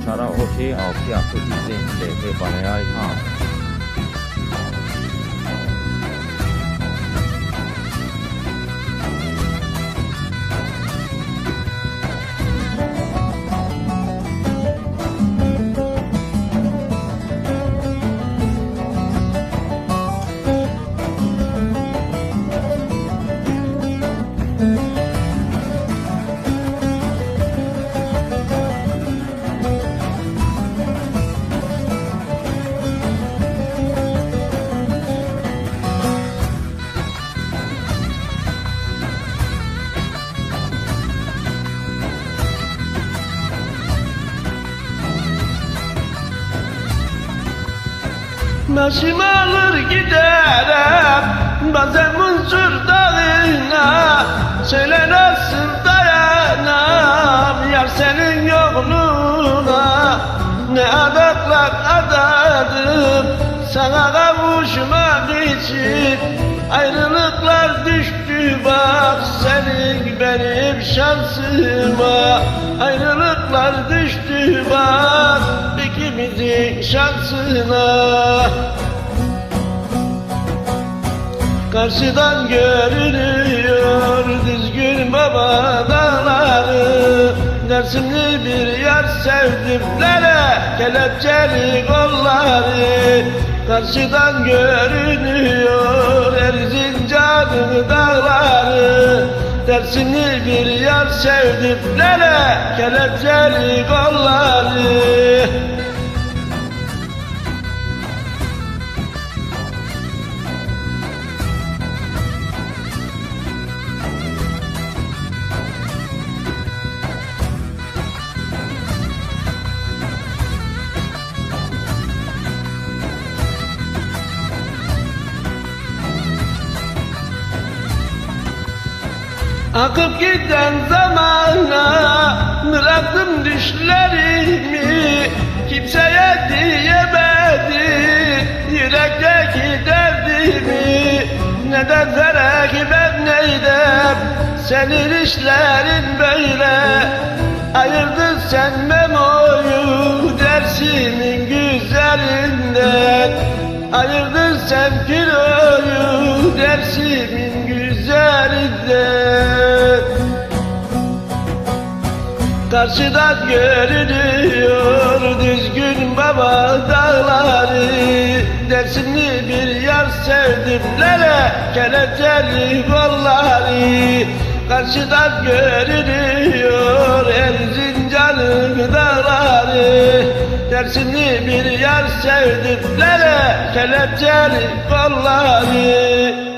查到 OK 后壁出去正地去办的爱看。Başımı alır giderim bazen Munsur dağına. Söyle nasıl dayanam yar senin yokluğuna. Ne adaklar adadım sana kavuşmak için. Ayrılıklar düştü bak senin benim şansıma. Ayrılıklar düştü bak ikimizin şansına. Karşıdan görünüyor düzgün baba dağları. Dersimli bir yar sevdim nere kelepçeli kolları. Karşıdan görünüyor Erzincan'ın dağları. Dersimli bir yar sevdim nere kelepçeli kolları. Akıp giden zamana bıraktım düşlerimi. Kimseye diyemedi yürekteki derdimi. Neden felek ben neydem senin işlerin böyle. Ayırdın sen Memo'yu Dersim'in güzelinden. Ayırdın sen Kilo'yu Dersim'in güzelinden. Karşıdan görünüyor düzgün baba dağları. Dersimli bir yar sevdim nere kelepçeli kolları. Karşıdan görünüyor Erzincan'ın dağları. Dersimli bir yar sevdim nere kelepçeli kolları.